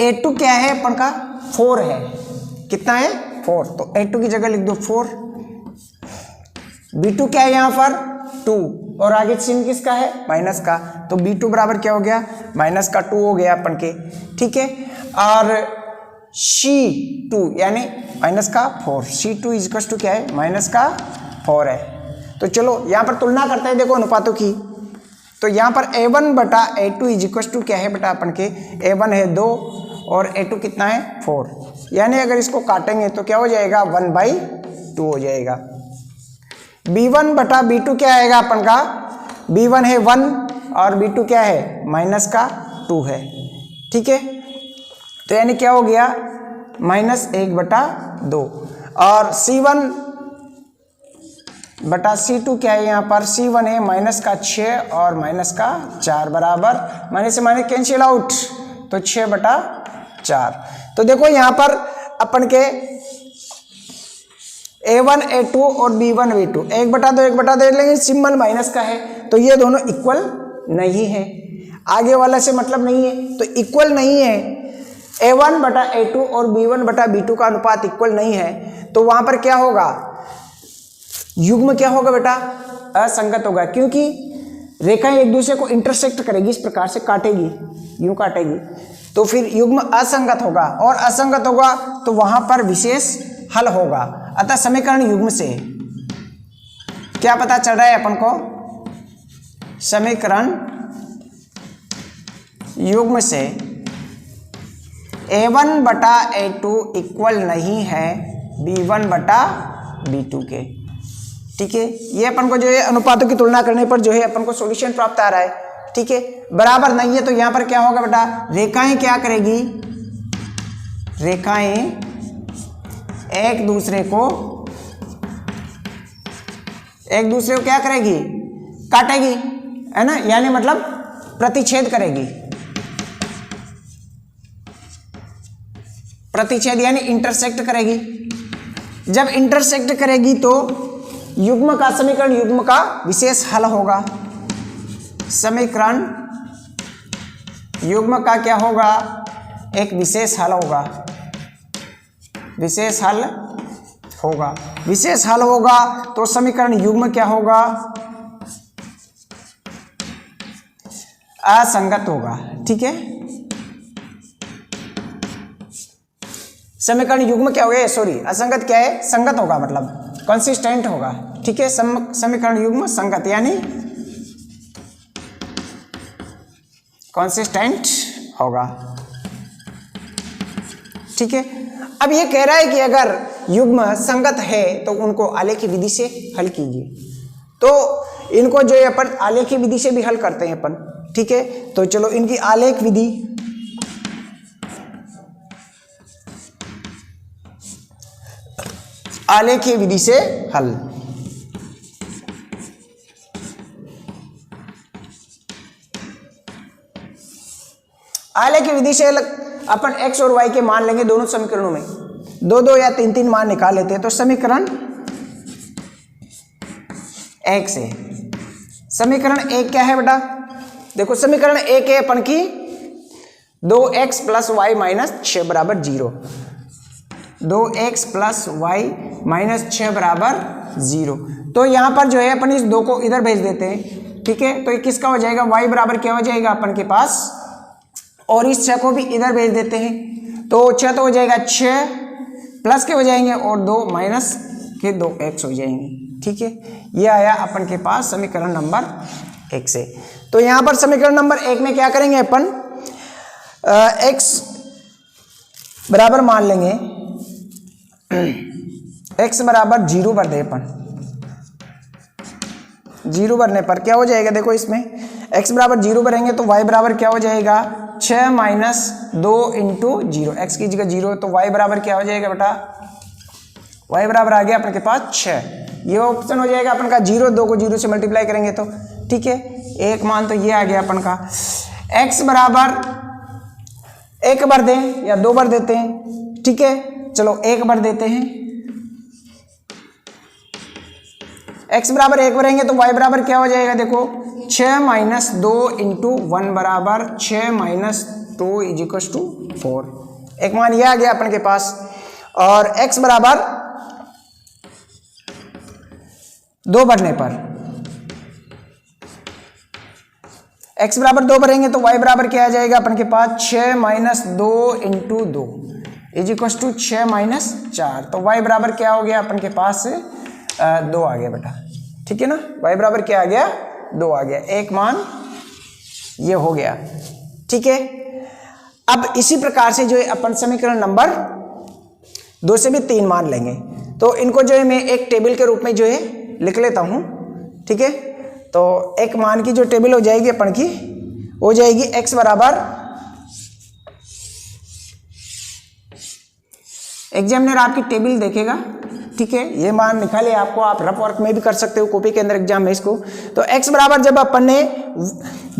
[SPEAKER 1] a2 क्या है अपन का 4 है, कितना है 4, तो a2 की जगह लिख दो 4। b2 क्या है यहां पर 2, और आगे चिन्ह किसका है माइनस का, तो b2 बराबर क्या हो गया माइनस का 2 हो गया अपन के, ठीक है। और c2 यानी माइनस का 4, c2 इज इक्वल टू क्या है माइनस का 4 है। तो चलो यहाँ पर तुलना करते हैं देखो अनुपातों की, तो यहाँ पर a1 बटा a2 इज इक्वल टू क्या है बेटा अपन के, a1 है 2 और a2 कितना है 4, यानी अगर इसको काटेंगे तो क्या हो जाएगा 1/2 हो जाएगा। b1 बटा b2 क्या आएगा अपन का, b1 है 1 और b2 क्या है माइनस का 2 है, ठीक है। तो यानी क्या हो गया -1/2, और c1 बटा c2 क्या है, यहाँ पर c1 है माइनस का 6 और माइनस का 4 बराबर, माइनस से माइनस कैंसिल आउट, तो 6/4। तो देखो यहाँ पर अपन के a1 a2 और b1 b2 1/2 लेंगे, सिंबल माइनस का है तो ये दोनों इक्वल नहीं है, आगे वाला से मतलब नहीं है, तो इक्वल नहीं है। a1 बटा a2 और b1 बटा b2 का अनुपात इक्वल नहीं है, तो वहां पर क्या होगा, युग्म क्या होगा बेटा, असंगत होगा, क्योंकि रेखाएं एक दूसरे को इंटरसेक्ट करेगी, इस प्रकार से काटेगी, यूं काटेगी, तो फिर युग्म असंगत होगा, और असंगत होगा तो वहां पर विशेष हल होगा। अतः समीकरण युग्म से क्या पता चल रहा है अपन को, समीकरण युग्म से a1 बटा a2 इक्वल नहीं है b1 बटा b2 के, ठीक है। ये अपन को जो है अनुपातों की तुलना करने पर जो है अपन को सॉल्यूशन प्राप्त आ रहा है, ठीक है। बराबर नहीं है तो यहां पर क्या होगा बेटा, रेखाएं क्या करेगी, रेखाएं एक दूसरे को क्या करेगी, काटेगी, है ना, यानी मतलब प्रतिच्छेद करेगी, प्रतिच्छेद यानी इंटरसेक्ट करेगी। जब इंटरसेक्ट करेगी तो युग्म का समीकरण युग्म का विशेष हल होगा, समीकरण युग्म का क्या होगा, एक विशेष हल होगा, विशेष हल होगा, विशेष हल होगा तो समीकरण युग्म क्या होगा, असंगत होगा, ठीक है। समीकरण युग्म क्या हो गया, सॉरी असंगत क्या है, संगत होगा, मतलब कंसिस्टेंट होगा, ठीक है। समीकरण युग्म संगत यानी कंसिस्टेंट होगा, ठीक है। अब ये कह रहा है कि अगर युग्म संगत है तो उनको आलेखी विधि से हल कीजिए, तो इनको जो है अपन आलेखी विधि से भी हल करते हैं अपन, ठीक है। तो चलो इनकी आलेख विधि, आलेखीय विधि से हल, आलेखीय विधि से अपन x और y के मान लेंगे, दोनों समीकरणों में 2-2 या 3-3 मान निकाल लेते हैं, तो समीकरण 1 से, समीकरण 1 क्या है बेटा, देखो समीकरण 1 है अपन की 2x प्लस वाई माइनस 6 बराबर 0। 2x प्लस वाई माइनस 6 बराबर 0। तो यहां पर जो है अपन इस 2 को इधर भेज देते हैं, ठीक है। तो ये किसका हो जाएगा, y बराबर क्या हो जाएगा अपन के पास, और इस 6 को भी इधर भेज देते हैं। तो 6 तो हो जाएगा 6 प्लस के हो जाएंगे और 2 माइनस के 2x हो जाएंगे, ठीक है। ये आया अपन के पास समीकरण नंबर 1 से। तो यहां पर समीकरण नंबर 1 में क्या करेंगे अपन, x बराबर मान लेंगे, x बराबर 0 भर दे अपन। 0 भरने पर क्या हो जाएगा, देखो इसमें x बराबर 0 भरेंगे तो y बराबर क्या हो जाएगा, 6 माइनस 2 इंटू 0। एक्स की जगह 0 तो y बराबर क्या हो जाएगा बेटा, y बराबर आ गया अपन के पास 6। ये ऑप्शन हो जाएगा अपन का 0, 2 को 0 से मल्टीप्लाई करेंगे तो, ठीक है। एक मान तो ये आ गया अपन का। x बराबर 1 भर दें या 2 भर देते हैं, ठीक है। चलो 1 भर देते हैं। x बराबर 1 भरेंगे तो y बराबर क्या हो जाएगा, देखो 6 माइनस 2 इंटू 1 बराबर 6 माइनस 2 इज इक्वल टू 4। एक मान ये आ गया अपन के पास। और x बराबर 2 भरने पर, x बराबर 2 भरेंगे तो y बराबर क्या आ जाएगा अपन के पास, 6 minus 2 into 2 is equal to 6 minus 4। तो y बराबर क्या हो गया अपन के पास, 2 आ गया बेटा, ठीक है ना। y बराबर क्या आ गया, 2 आ गया। एक मान ये हो गया, ठीक है। अब इसी प्रकार से जो है अपन समीकरण नंबर 2 से भी 3 मान लेंगे। तो इनको जो है मैं एक टेबल के रूप में जो है लिख लेता हूं, ठीक है। तो एक मान की जो टेबल हो जाएगी अपन की, हो जाएगी x बराबर, एग्जामिनर आपकी टेबल देखेगा, ठीक है। ये मान निकाले आपको, आप रफ वर्क में भी कर सकते हो कॉपी के अंदर एग्जाम में इसको। तो x बराबर जब अपन ने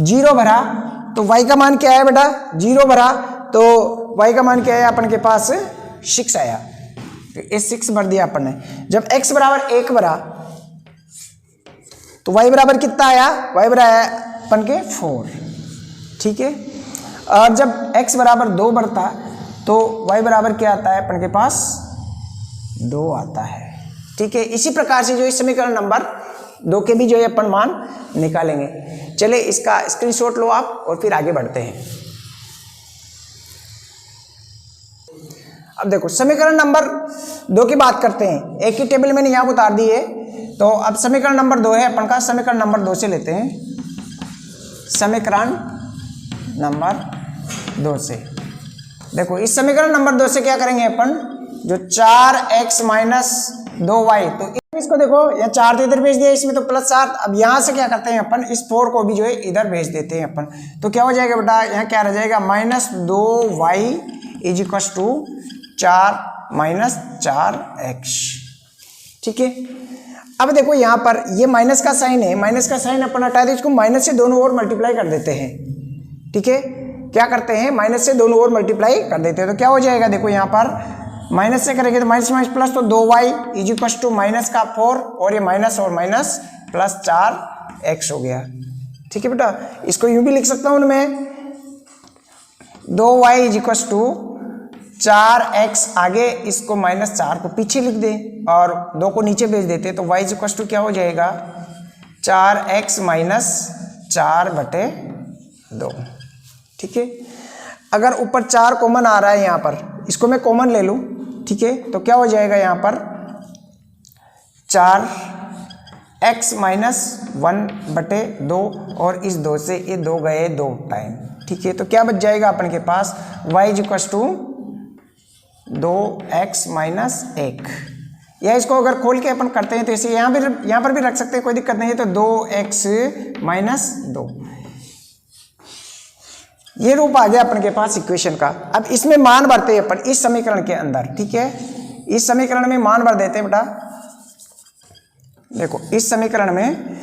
[SPEAKER 1] 0 भरा तो y का मान क्या है बेटा, 0 भरा तो y का मान क्या है अपन के पास, 6 आया। ये 6 भर दिया अपन ने। जब x बराबर 1 भरा तो y बराबर कितना आया, y बराबर आया अपन के 4, ठीक है। और जब x बराबर 2 बढ़ता तो y बराबर क्या आता है अपन के पास, 2 आता है, ठीक है। इसी प्रकार से जो इस समीकरण नंबर 2 के भी जो है अपन मान निकालेंगे। चले इसका स्क्रीनशॉट लो आप और फिर आगे बढ़ते हैं। अब देखो समीकरण नंबर 2 की बात करते हैं। एक ही टेबल मैंने यहाँ उतार दी है। तो अब समीकरण नंबर 2 है अपन का, समीकरण नंबर 2 से लेते हैं। समीकरण नंबर 2 से देखो, इस समीकरण नंबर 2 से क्या करेंगे अपन, जो 4x माइनस 2y, तो इसको देखो यहाँ 4 तो इधर भेज दिया, इसमें तो प्लस 4। अब यहाँ से क्या करते हैं अपन, इस 4 को भी जो है इधर भेज देते हैं अपन। तो क्या हो जाएगा बेटा, यहाँ क्या रह जाएगा, minus 2y is equal to 4 minus 4x, ठीक है। अब देखो यहाँ पर ये माइनस का साइन है, माइनस का साइन अपन हटा दे, इसको माइनस से दोनों ओर मल्टीप्लाई कर देते हैं, ठीक है। क्या करते हैं, माइनस से दोनों ओर मल्टीप्लाई कर देते हैं। तो क्या हो जाएगा, देखो यहाँ पर माइनस से करेंगे तो माइनस माइनस प्लस, तो 2y is equal to minus का 4 और ये माइनस और माइनस प्लस 4x हो गया, ठीक है बेटा। इसको यूं भी लिख सकता हूं मैं, 2y is equal to 4x, आगे इसको माइनस 4 को पीछे लिख दें और 2 को नीचे भेज देते, तो y इज इक्वल टू क्या हो जाएगा, 4x माइनस 4/2, ठीक है। अगर ऊपर 4 कॉमन आ रहा है यहाँ पर, इसको मैं कॉमन ले लूँ, ठीक है। तो क्या हो जाएगा यहाँ पर, 4x माइनस 1/2 और इस 2 से ये 2 गए 2 टाइम, ठीक है। तो क्या बच जाएगा अपन के पास, y is equal to 2x minus 1, या इसको अगर खोल के अपन करते हैं तो इसे यहाँ पर भी रख सकते हैं, कोई दिक्कत नहीं है। तो 2x माइनस 2, ये रूप आ गया अपन के पास इक्वेशन का। अब इसमें मान भरते हैं अपन इस समीकरण के अंदर, ठीक है। इस समीकरण में मान भर देते हैं बेटा। देखो इस समीकरण में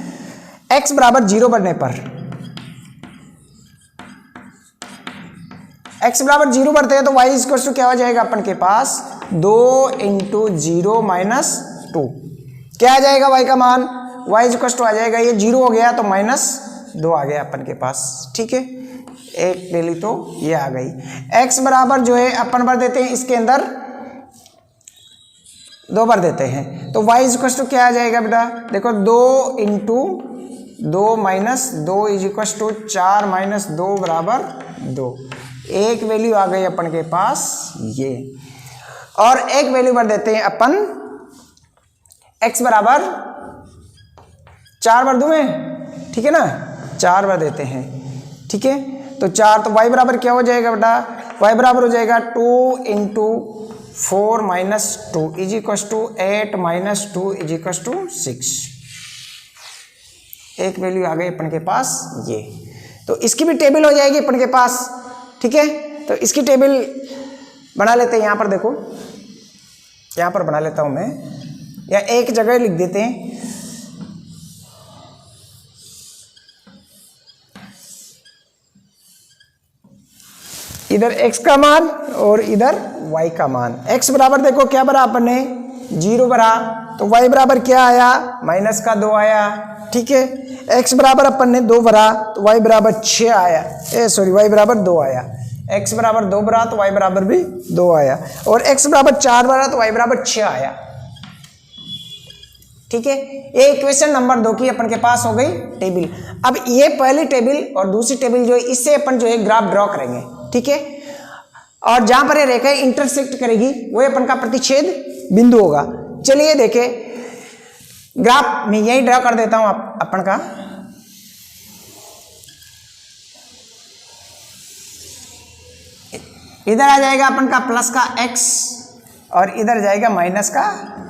[SPEAKER 1] x बराबर 0 भरने पर, x बराबर 0 भरते हैं तो y इक्वल टू क्या हो जाएगा अपन के पास, 2 इंटू 0 माइनस 2। क्या आ जाएगा y का मान, y इक्वल टू आ जाएगा, ये 0 हो गया तो माइनस 2 आ गया अपन के पास, ठीक है। एक वैल्यू तो ये आ गई। x बराबर जो है अपन भर देते हैं इसके अंदर 2 भर देते हैं, तो y इक्वल टू क्या आ जाएगा बेटा, देखो 2 into 2 minus 2 is equal to 4 minus 2 बराबर 2। एक वैल्यू आ गई अपन के पास ये, और एक वैल्यू भर देते हैं अपन x बराबर 4 भर दूं मैं, ठीक है ना, 4 भर देते हैं, ठीक है। तो 4 तो y बराबर क्या हो जाएगा बेटा, y बराबर हो जाएगा 2 into 4 minus 2 is equal to 8 minus 2 is equal to 6। एक वैल्यू आ गई अपन के पास ये, तो इसकी भी टेबल हो जाएगी अपन के पास, ठीक है। तो इसकी टेबल बना लेते हैं, यहाँ पर देखो, यहाँ पर बना लेता हूँ मैं, या एक जगह लिख देते हैं। इधर x का मान और इधर y का मान। x बराबर देखो क्या भरा अपन ने, 0 भरा, तो y बराबर क्या आया, माइनस का 2 आया, ठीक है। x बराबर अपन ने 2 भरा तो y बराबर 6 आया, y बराबर 2 आया। x बराबर 2 भरा तो y बराबर भी 2 आया, और x बराबर 4 भरा तो y बराबर 6 आया, ठीक है। ये इक्वेशन नंबर 2 की अपन के पास हो गई टेबल। अब ये पहली टेबल और दूसरी टेबल जो है, इससे अपन जो है ग्राफ ड्रॉ करेंगे, ठीक है। और जहां पर ये रेखा इंटरसेक्ट करेगी वो अपन का प्रतिच्छेद बिंदु होगा। चलिए देखें, ग्राफ में यही ड्रॉ कर देता हूं अपन का। इधर आ जाएगा अपन का प्लस का x और इधर जाएगा माइनस का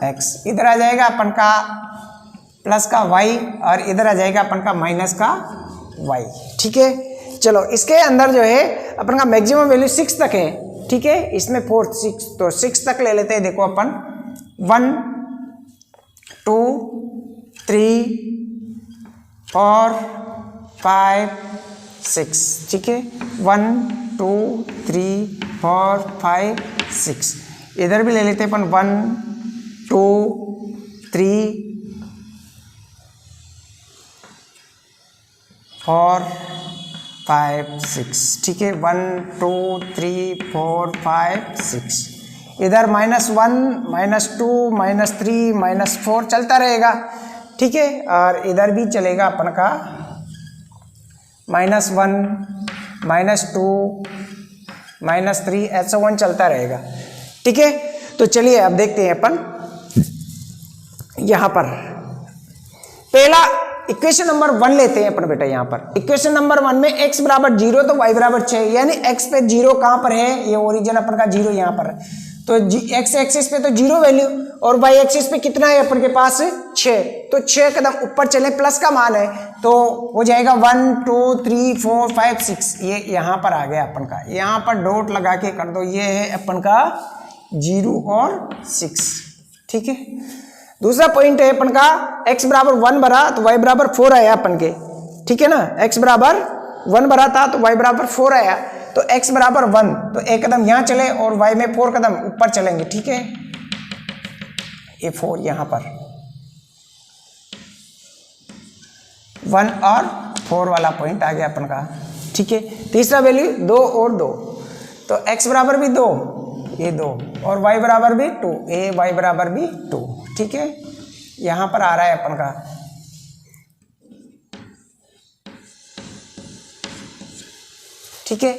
[SPEAKER 1] x। इधर आ जाएगा अपन का प्लस का y और इधर आ जाएगा अपन का माइनस का y, ठीक है। चलो इसके अंदर जो है अपन का मैक्सिमम वैल्यू 6 तक है, ठीक है। इसमें 4 6, तो 6 तक ले लेते हैं। देखो अपन 1 2 3 4 5 6, ठीक है। 1 2 3 4 5 6। इधर भी ले लेते हैं अपन 1 2 3 4 5 6, ठीक है। 1 2 3 4 5 6। इधर -1 -2 -3 -4 चलता रहेगा, ठीक है। और इधर भी चलेगा अपन का -1 -2 -3 ऐसा 1 चलता रहेगा, ठीक है। तो चलिए अब देखते हैं अपन यहां पर पहला इक्वेशन नंबर 1 लेते हैं अपन बेटा। यहां पर इक्वेशन नंबर 1 में x बराबर 0 तो y बराबर 6, यानी x पे 0 कहां पर है, ये ओरिजिन अपन का 0 यहां पर है, तो x एक्सिस पे तो 0 वैल्यू और y एक्सिस पे कितना है अपन के पास 6, तो 6 कदम ऊपर चले, प्लस का मान है तो हो जाएगा 1 2 3 4 5 6। ये यहां पर आ गया अपन का, यहां पर डॉट लगा के कर दो, ये है अपन का 0 और 6, ठीक है। दूसरा पॉइंट है अपन का x बराबर 1 भरा तो y बराबर 4 आया अपन के, ठीक है ना। x बराबर 1 भरा था तो y बराबर 4 आया, तो x बराबर 1 तो एक कदम यहां चले और y में 4 कदम ऊपर चलेंगे, ठीक है। ये 4 यहां पर 1 और 4 वाला पॉइंट आ गया अपन का, ठीक है। तीसरा वैल्यू 2 और 2, तो x बराबर भी 2, ये 2, और y बराबर भी 2, ये y बराबर भी 2, ठीक है। यहां पर आ रहा है अपन का, ठीक है।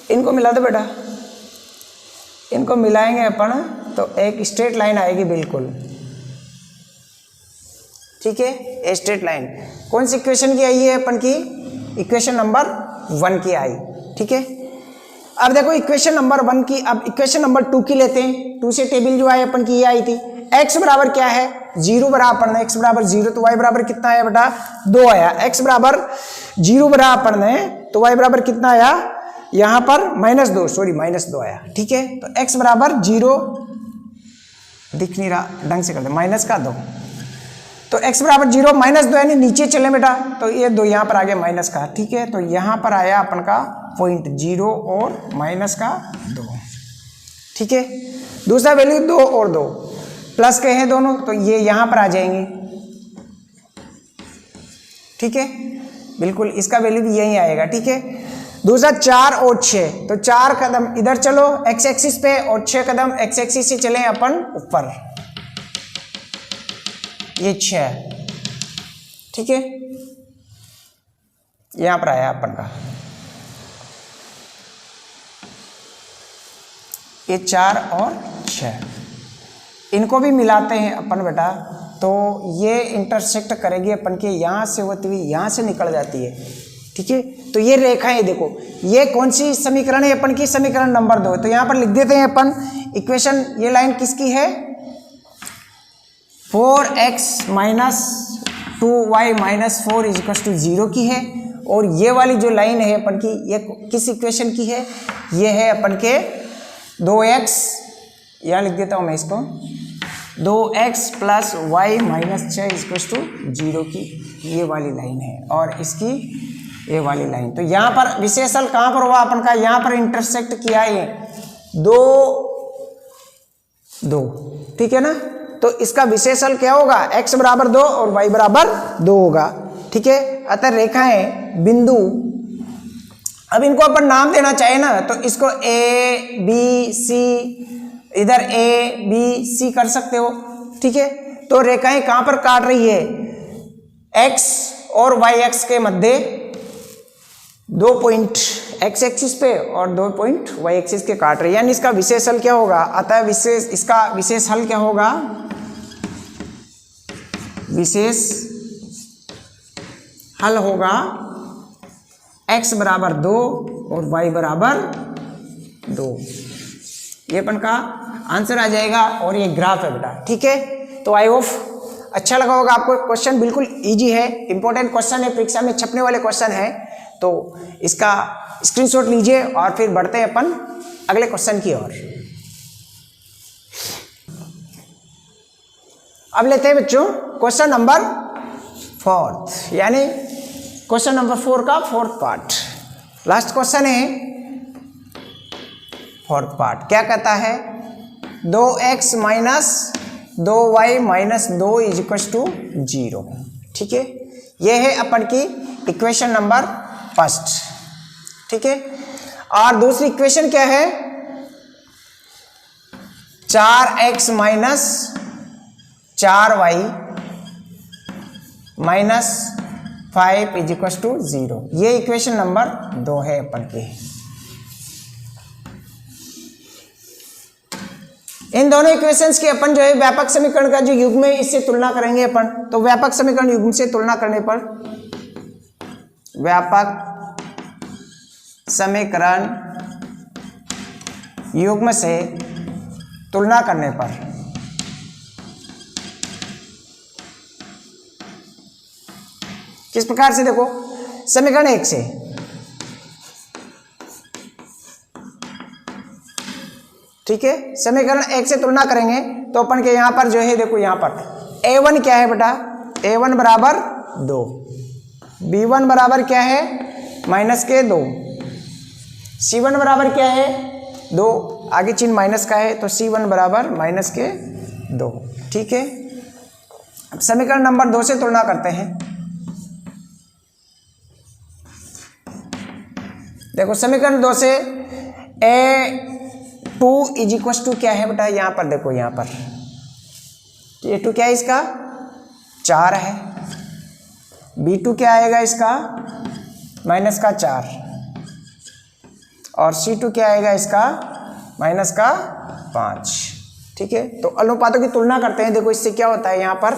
[SPEAKER 1] इनको मिला दो बेटा, इनको मिलाएंगे अपन तो एक स्ट्रेट लाइन आएगी बिल्कुल, ठीक है। ए स्ट्रेट लाइन कौन सी इक्वेशन की आई है अपन की, इक्वेशन नंबर 1 की आई, ठीक है। अब देखो इक्वेशन नंबर 1 की, अब इक्वेशन नंबर 2 की लेते हैं। 2 से टेबल जो है अपन की ये आई थी, x बराबर क्या है 0 भरा अपन ने, x बराबर 0 तो y बराबर कितना आया बेटा 2 आया। x बराबर 0 भरा अपन ने तो y बराबर कितना आया, यहां पर -2, सॉरी -2 आया, ठीक है। तो x बराबर 0 दिख नहीं रहा, ढंग से कर दे, -2, तो x बराबर 0 -2 यानी नीचे चले बेटा, तो ये 2 यहां पर आ गया माइनस का, ठीक है। तो यहां पर आया अपन का पॉइंट 0 और -2, ठीक है। दूसरा वैल्यू 2 और 2 प्लस के हैं दोनों, तो ये यहां पर आ जाएंगे, ठीक है। बिल्कुल इसका वैल्यू भी यही आएगा, ठीक है। दूसरा 4 और 6, तो 4 कदम इधर चलो एक्स एक्सिस पे और 6 कदम एक्स एक्सिस से चले अपन ऊपर, ये 6, ठीक है, यहां पर आया अपन का ये 4 और 6, इनको भी मिलाते हैं अपन बेटा, तो ये इंटरसेक्ट करेगी अपन के यहां से होती हुई यहां से निकल जाती है, ठीक है। तो ये रेखाएं देखो, ये कौन सी समीकरण है अपन की, समीकरण नंबर 2, तो यहां पर लिख देते हैं अपन इक्वेशन, ये लाइन किसकी है, 4x - 2y - 4 = 0 की है, और ये वाली जो लाइन है अपन की ये किस इक्वेशन की है, ये है अपन के 2x, यहाँ लिख देता हूँ मैं इसको, 2x + y - 6 = 0 की ये वाली लाइन है, और इसकी ये वाली लाइन। तो यहाँ पर विशेष हल कहाँ पर हुआ अपन का, यहाँ पर इंटरसेक्ट किया ये 2, ठीक है ना। तो इसका विशेष हल क्या होगा, x = 2 और y = 2 होगा, ठीक है। अतः रेखाएं बिंदु, अब इनको अपन नाम देना चाहे ना तो इसको A B C, इधर A B C कर सकते हो, ठीक है। तो रेखाएं कहां पर काट रही है, x और y एक्स के मध्य 2 पॉइंट x एक्सिस पे और 2 पॉइंट y एक्सिस के काट रही है, यानी इसका विशेष हल क्या होगा, अतः इसका विशेष हल क्या होगा, विशेष हल होगा x = 2 और y = 2, ये अपन का आंसर आ जाएगा, और ये ग्राफ है बेटा, ठीक है। तो आई होप अच्छा लगा होगा आपको, क्वेश्चन बिल्कुल इजी है, इंपॉर्टेंट क्वेश्चन है, परीक्षा में छपने वाले क्वेश्चन है, तो इसका स्क्रीनशॉट लीजिए और फिर बढ़ते हैं अपन अगले क्वेश्चन की ओर। अब लेते हैं बच्चों क्वेश्चन नंबर 4, यानी क्वेश्चन नंबर 4 का 4th पार्ट, लास्ट क्वेश्चन है 4th पार्ट। क्या कहता है, 2x - 2y - 2 = 0, ठीक है। यह है अपन की इक्वेशन नंबर 1, ठीक है। और दूसरी इक्वेशन क्या है, 4x - 4y - 5 = 0, ये इक्वेशन नंबर 2 है अपन की। इन दोनों इक्वेशंस की अपन जो है व्यापक समीकरण का जो युग्म है इससे तुलना करेंगे अपन। तो व्यापक समीकरण युग्म से तुलना करने पर, व्यापक समीकरण युग्म से तुलना करने पर किस प्रकार से, देखो समीकरण 1 से, ठीक है, समीकरण 1 से तुलना करेंगे तो अपन के यहां पर जो है देखो, यहां पर a1 क्या है बेटा, a1 = 2, b1 बराबर क्या है -2, c1 बराबर क्या है 2, आगे चिन्ह माइनस का है तो c1 = -2, ठीक है। अब समीकरण नंबर 2 से तुलना करते हैं। देखो समीकरण 2 से a2 = क्या है बेटा, यहां पर देखो, यहां पर a2 क्या है इसका 4 है, b2 क्या आएगा इसका -4, और c2 क्या आएगा इसका -5, ठीक है। तो अनुपातों की तुलना करते हैं। देखो इससे क्या होता है, यहां पर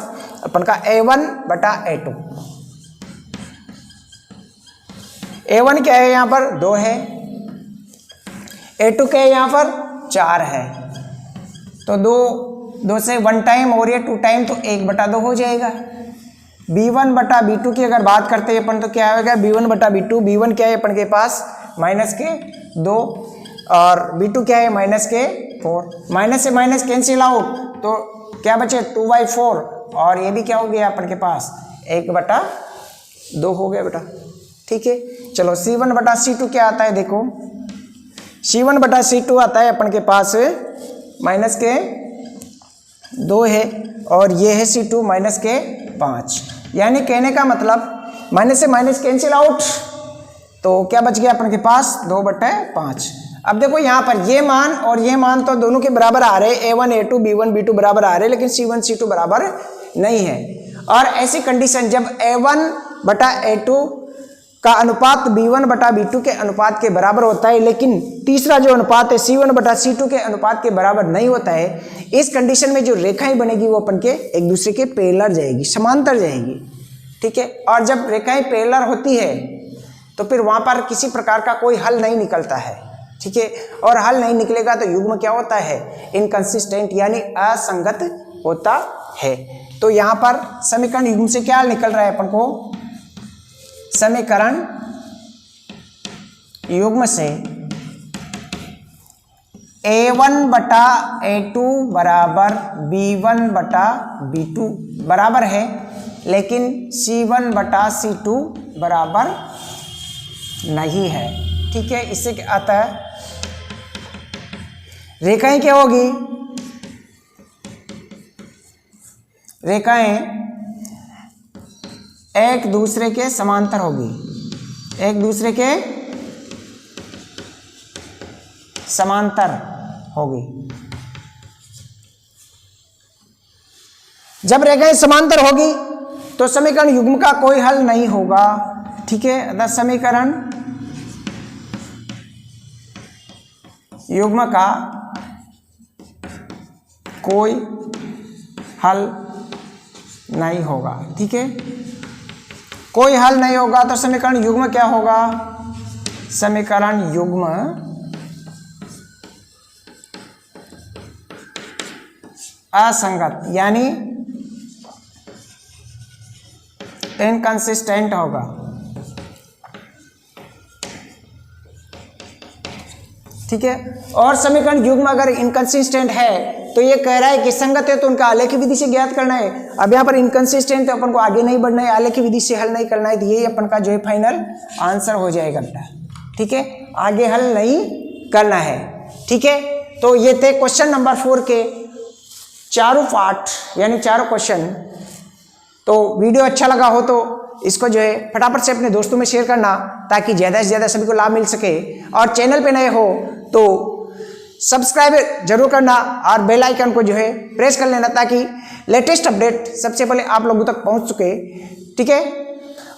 [SPEAKER 1] अपन का a1 बटा a2, a1 क्या है यहां पर 2 है, a2 क्या है यहां पर 4 है, तो 2 से 1 टाइम और ये 2 टाइम, तो 1/2 हो जाएगा। b1 बटा b2 की अगर बात करते हैं अपन तो क्या होगा, b1 बटा b2, b1 क्या है अपन के पास -2 और b2 क्या है -4, माइनस से माइनस कैंसिल आउट, तो क्या बचे 2/4, और ये भी क्या हो गया अपन के पास 1/2 हो गया बेटा, ठीक है। चलो c1 बटा c2 क्या आता है, देखो c1 बटा c2 आता है अपन के पास -2 है, और ये है c2 -5, यानी कहने का मतलब माइनस से माइनस कैंसिल आउट, तो क्या बच गया अपन के पास 2/5। अब देखो यहाँ पर ये मान और ये मान तो दोनों के बराबर आ रहे, A1 A2 B1 B2 बराबर आ रहे, लेकिन C1 C2 बराबर नहीं है। और ऐसी कंडीशन जब A1/A2 का अनुपात B1/B2 के अनुपात के बराबर होता है, लेकिन तीसरा जो अनुपात है C1/C2 के अनुपात के बराबर नहीं होता है, इस कंडीशन में जो रेखाएं बनेगी वो अपन के एक दूसरे के पैरेलल जाएगी, समांतर जाएगी, ठीक है। और जब रेखाएं पैरेलल होती है तो फिर वहां पर किसी प्रकार का कोई हल नहीं निकलता है, ठीक है। और हल नहीं निकलेगा तो युग्म क्या होता है, इनकंसिस्टेंट यानी असंगत होता है। तो यहाँ पर समीकरण युग्म से क्या निकल रहा है अपन को, समीकरण युग्म से A1/A2 बराबर B1/B2 बराबर है, लेकिन C1/C2 बराबर नहीं है, ठीक है। इससे क्या आता है, रेखाएं क्या होगी, रेखाएं एक दूसरे के समांतर होगी, एक दूसरे के समांतर होगी। जब रेखाएं समांतर होगी तो समीकरण युग्म का कोई हल नहीं होगा, ठीक है। अतः समीकरण युग्म का कोई हल नहीं होगा, ठीक है। कोई हल नहीं होगा तो समीकरण युग्म क्या होगा, समीकरण युग्म असंगत यानी इनकंसिस्टेंट होगा, ठीक है। और समीकरण युग्म अगर इनकंसिस्टेंट है तो ये कह रहा है कि संगत है तो उनका आलेखी विधि से ज्ञात करना है। अब यहाँ पर इनकंसिस्टेंट तो अपन को आगे नहीं बढ़ना है, आलेखी विधि से हल नहीं करना है, तो यही अपन का जो है फाइनल आंसर हो जाएगा बेटा, ठीक है। आगे हल नहीं करना है, ठीक है। तो ये थे क्वेश्चन नंबर 4 के चारों पार्ट यानी चारों क्वेश्चन। तो वीडियो अच्छा लगा हो तो इसको जो है फटाफट से अपने दोस्तों में शेयर करना, ताकि ज़्यादा से ज़्यादा सभी को लाभ मिल सके। और चैनल पे नए हो तो सब्सक्राइब जरूर करना और बेल आइकन को जो है प्रेस कर लेना, ताकि लेटेस्ट अपडेट सबसे पहले आप लोगों तक पहुंच सके, ठीक है।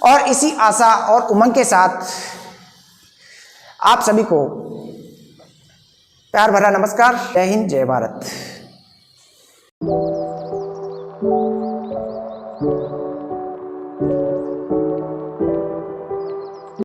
[SPEAKER 1] और इसी आशा और उमंग के साथ आप सभी को प्यार भरा नमस्कार। जय हिंद, जय भारत।